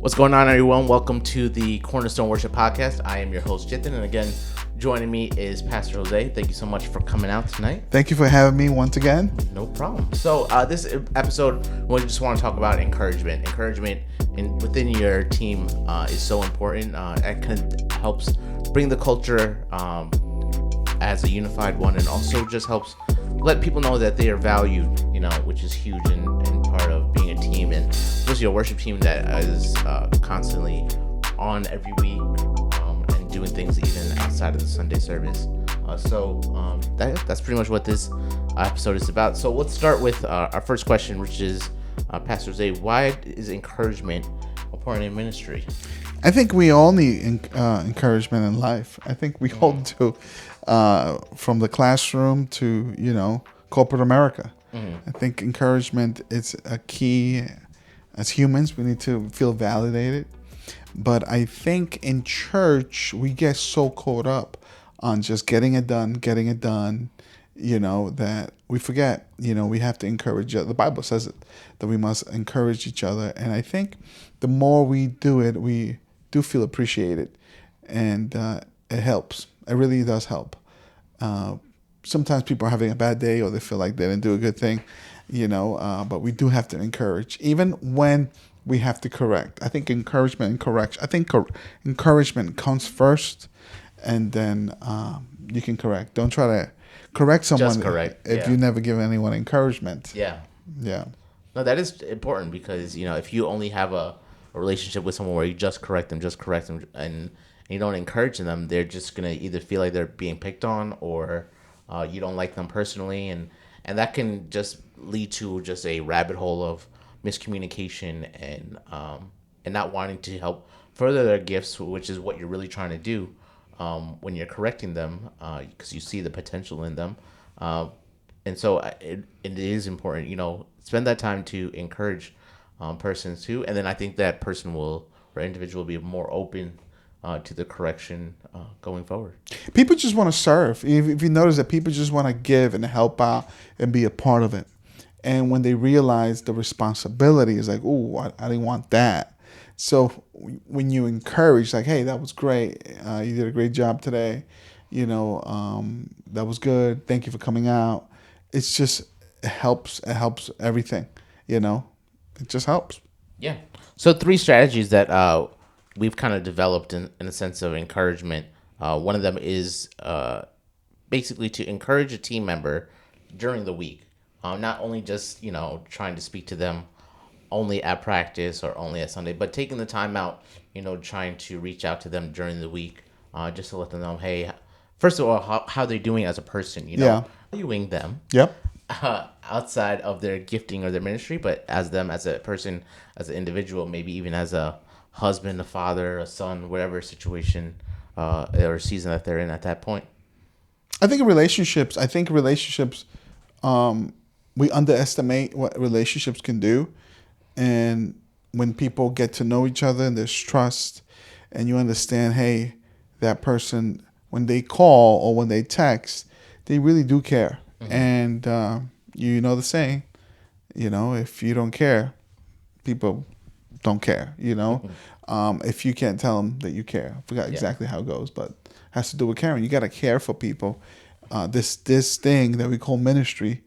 What's going on, everyone? Welcome to the Cornerstone Worship Podcast. I am your host, Jithin, and again, joining me is Pastor Jose. Thank you so much for coming out tonight. Thank you for having me once again. No problem. So this episode, we just want to talk about encouragement. Encouragement within your team is so important. It helps bring the culture as a unified one, and also just helps let people know that they are valued, which is huge and part of being a team, and especially a worship team that is constantly on every week and doing things even outside of the Sunday service. That's pretty much what this episode is about. So let's start with our first question, which is, Pastor Jose, why is encouragement important in ministry? I think we all need encouragement in life. I think we all do, from the classroom to, corporate America. I think encouragement is a key. As humans, we need to feel validated. But I think in church, we get so caught up on just getting it done, that we forget, we have to encourage. The Bible says it, that we must encourage each other. And I think the more we do it, we do feel appreciated. And it helps. It really does help. Sometimes people are having a bad day or they feel like they didn't do a good thing, but we do have to encourage, even when we have to correct. I think encouragement and correction. I think encouragement comes first, and then you can correct. Don't try to correct someone if you never give anyone encouragement. Yeah. Yeah. No, that is important because, if you only have a relationship with someone where you just correct them, and you don't encourage them, they're just going to either feel like they're being picked on or you don't like them personally. And that can just lead to just a rabbit hole of miscommunication and not wanting to help further their gifts, which is what you're really trying to do when you're correcting them, because you see the potential in them. And so it is important, spend that time to encourage persons too. And then I think that person or individual will be more open to the correction going forward. People just want to serve. If you notice that people just want to give and help out and be a part of it. And when they realize the responsibility is like, oh, I didn't want that. So when you encourage, like, hey, that was great. You did a great job today. That was good. Thank you for coming out. It helps. It helps everything, It just helps. Yeah. So 3 strategies that we've kind of developed in a sense of encouragement. One of them is basically to encourage a team member during the week. Not only just, trying to speak to them only at practice or only at Sunday, but taking the time out, trying to reach out to them during the week, just to let them know, hey, first of all, how they're doing as a person, valuing them. Yep. Outside of their gifting or their ministry, but as them as a person, as an individual, maybe even as a husband, a father, a son, whatever situation or season that they're in at that point. I think relationships, we underestimate what relationships can do. And when people get to know each other and there's trust and you understand, hey, that person, when they call or when they text, they really do care. Mm-hmm. And you know the saying, if you don't care, people don't care, Mm-hmm. If you can't tell them that you care. I forgot exactly how it goes, but it has to do with caring. You got to care for people. This thing that we call ministry,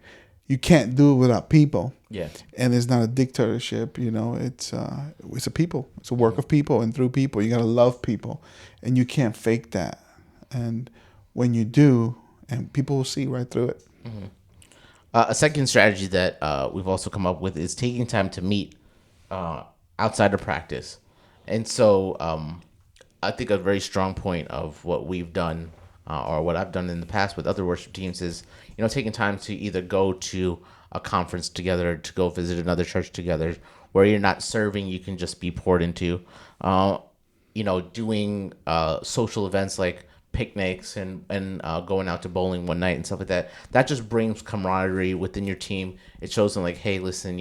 you can't do it without people. Yeah. And it's not a dictatorship, it's a people. It's a work of people, and through people, you got to love people, and you can't fake that. And when you do, and people will see right through it. Mm-hmm. A second strategy that we've also come up with is taking time to meet outside of practice. And so I think a very strong point of what we've done or what I've done in the past with other worship teams is, taking time to either go to a conference together, to go visit another church together, where you're not serving, you can just be poured into, doing social events like picnics and going out to bowling one night and stuff like that. That just brings camaraderie within your team. It shows them like, hey, listen,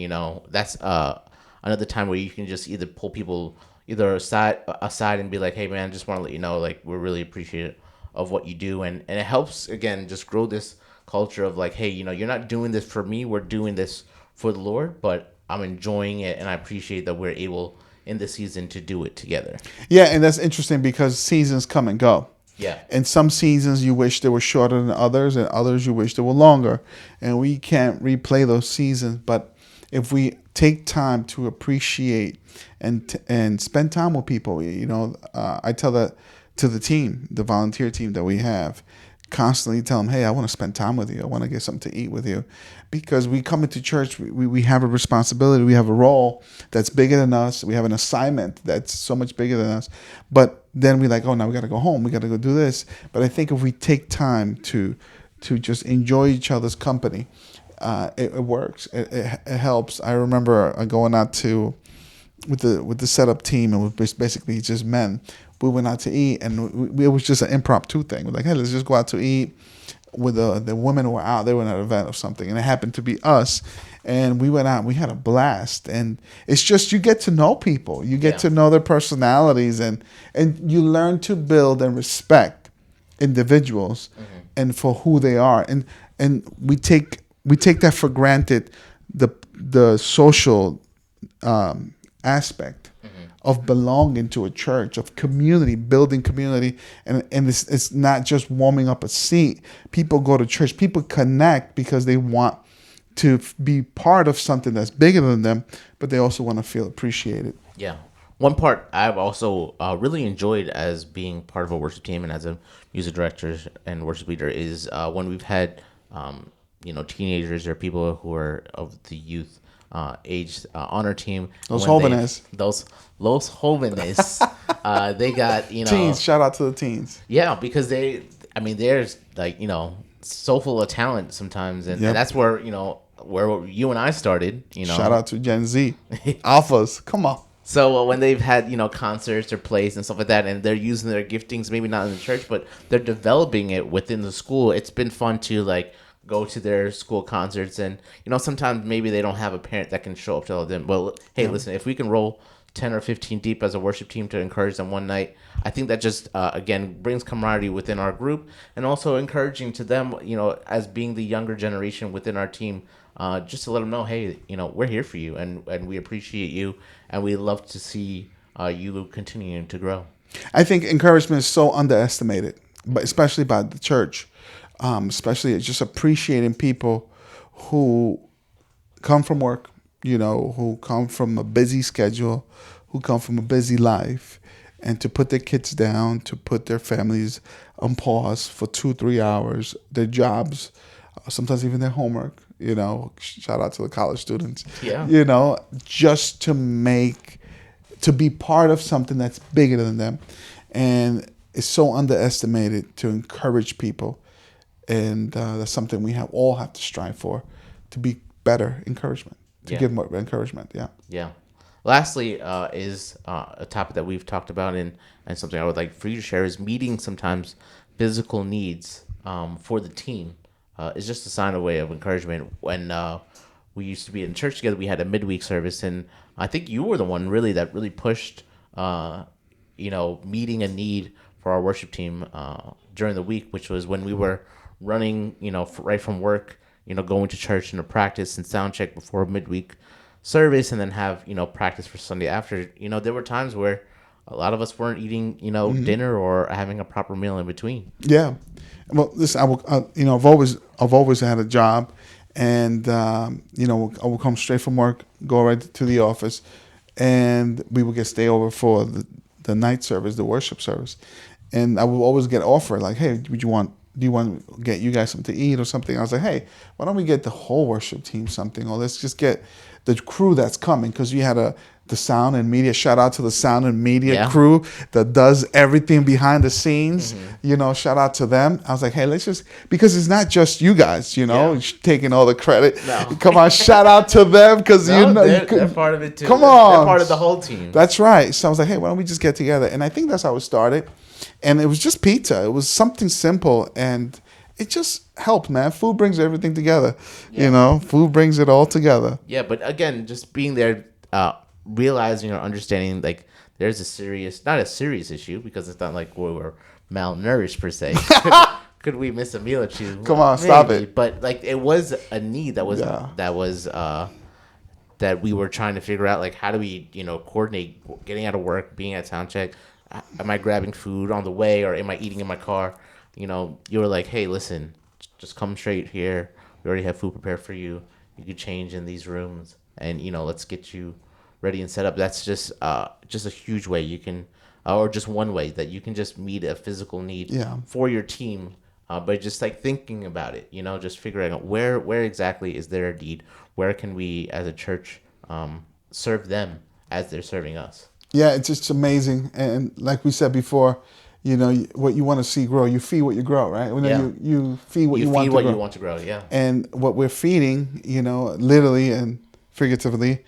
that's another time where you can just either pull people either aside and be like, hey man, just want to let you know, like, we're really appreciative of what you do. And it helps, again, just grow this culture of like, hey, you're not doing this for me, we're doing this for the Lord, but I'm enjoying it and I appreciate that we're able in the season to do it together. Yeah, and that's interesting because seasons come and go. Yeah. And some seasons you wish they were shorter than others, and others you wish they were longer. And we can't replay those seasons, but if we take time to appreciate and spend time with people, I tell that to the team, the volunteer team that we have, constantly tell them, hey, I want to spend time with you. I want to get something to eat with you. Because we come into church, we have a responsibility. We have a role that's bigger than us. We have an assignment that's so much bigger than us. But then we're like, oh, now we got to go home. We got to go do this. But I think if we take time to just enjoy each other's company, it works. It helps. I remember going out with the setup team, and it was basically just men. We went out to eat, and it was just an impromptu thing. We're like, hey, let's just go out to eat. With the women who were out, they were at an event or something, and it happened to be us. And we went out, and we had a blast. And it's just, you get to know people. You get to know their personalities, and you learn to build and respect individuals and for who they are. And we take that for granted, the social aspect of belonging to a church, of community, building community. And it's not just warming up a seat. People go to church. People connect because they want to be part of something that's bigger than them, but they also want to feel appreciated. Yeah. One part I've also really enjoyed as being part of a worship team and as a music director and worship leader is when we've had, teenagers or people who are of the youth age on our team. Those jóvenes. Los jóvenes. They got, teens. Shout out to the teens. Yeah, because they're like, so full of talent sometimes. And that's where, where you and I started, Shout out to Gen Z. Alphas. Come on. So when they've had, concerts or plays and stuff like that, and they're using their giftings, maybe not in the church, but they're developing it within the school, it's been fun to, like, go to their school concerts. And, sometimes maybe they don't have a parent that can show up to tell them, well, hey, listen, if we can roll 10 or 15 deep as a worship team to encourage them one night, I think that just, again, brings camaraderie within our group, and also encouraging to them, as being the younger generation within our team, just to let them know, hey, we're here for you, and we appreciate you, and we love to see you continuing to grow. I think encouragement is so underestimated, but especially by the church, especially just appreciating people who come from work, who come from a busy schedule, who come from a busy life, and to put their kids down, to put their families on pause for 2-3 hours, their jobs, sometimes even their homework, shout out to the college students, just to be part of something that's bigger than them. And it's so underestimated to encourage people. And that's something we all have to strive for, to be better encouragement, to give more encouragement. Yeah. Yeah. Lastly, is a topic that we've talked about and something I would like for you to share is meeting sometimes physical needs for the team is just a sign of way of encouragement. When we used to be in church together, we had a midweek service, and I think you were the one that really pushed, meeting a need for our worship team during the week, which was when we were running, right from work, going to church and to practice and sound check before midweek service, and then have practice for Sunday after. There were times where a lot of us weren't eating dinner or having a proper meal in between. Yeah, well, listen, I've always had a job, and I would come straight from work, go right to the office, and we would get stay over for the night service, the worship service, and I would always get offered like, hey, do you want to get you guys something to eat or something? I was like, hey, why don't we get the whole worship team something, or let's just get the crew that's coming, because you had the sound and media. Shout out to the sound and media crew that does everything behind the scenes. Shout out to them. I was like, hey, let's just, because it's not just you guys, taking all the credit. No. Come on, shout out to them, because they're part of it too. Come on, they're part of the whole team. That's right. So I was like, hey, why don't we just get together? And I think that's how it started. And it was just pizza. It was something simple, and it just helped, man. Food brings everything together. Food brings it all together. Yeah, but again, just being there, realizing or understanding, like, there's not a serious issue, because it's not like we were malnourished per se. Could we miss a meal or two? Come on, maybe. Stop it. But like, it was a need that was that we were trying to figure out, like, how do we, coordinate getting out of work, being at sound check. Am I grabbing food on the way, or am I eating in my car? You were like, hey, listen, just come straight here. We already have food prepared for you. You could change in these rooms, and let's get you ready and set up. That's just a huge way you can, or just one way that you can just meet a physical need for your team. But just like thinking about it, just figuring out where exactly is there a need? Where can we as a church serve them as they're serving us? Yeah, it's just amazing. And like we said before, what you want to see grow, you feed what you grow, right? You feed what you want to grow. You want to grow, yeah. And what we're feeding, literally and figuratively,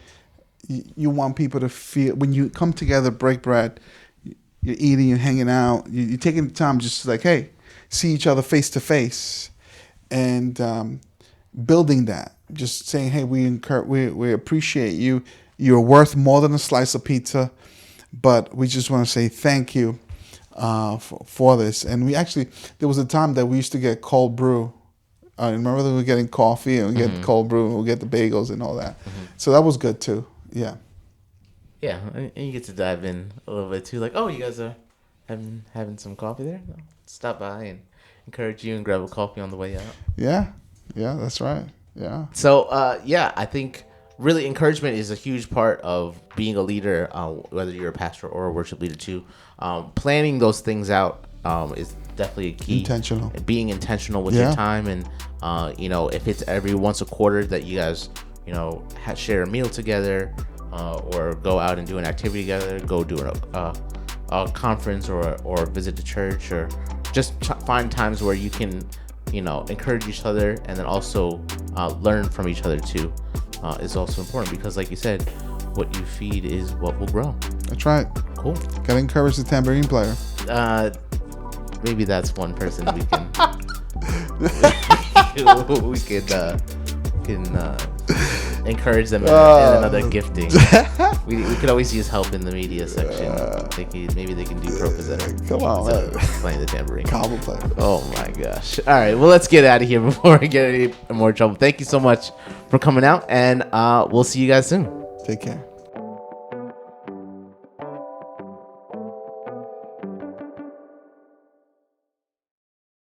you want people to feel, when you come together, break bread, you're eating, you're hanging out, you're taking the time just like, hey, see each other face to face, and building that. Just saying, hey, we appreciate you. You're worth more than a slice of pizza, but we just want to say thank you for this. And there was a time that we used to get cold brew. Remember that we were getting coffee and we get cold brew and we get the bagels and all that. Mm-hmm. So that was good too. Yeah. Yeah, and you get to dive in a little bit too. Like, oh, you guys are having some coffee there? No. Stop by and encourage you and grab a coffee on the way out. Yeah, that's right. Yeah. So, I think really encouragement is a huge part of being a leader, whether you're a pastor or a worship leader too. Planning those things out is definitely a key. Intentional. Being intentional with your time, and if it's every once a quarter that you guys share a meal together, or go out and do an activity together, go do a conference or visit the church, or just find times where you can encourage each other, and then also learn from each other too, is also important, because like you said, what you feed is what will grow. That's right. Cool. Gotta encourage the tambourine player. Maybe that's one person we can encourage them in another gifting. We could always use help in the media section. Maybe they can do pro presenter. Come on, man. Playing the tambourine. Cobble player. Oh my gosh. All right, well, let's get out of here before I get any more trouble. Thank you so much for coming out, and we'll see you guys soon. Take care.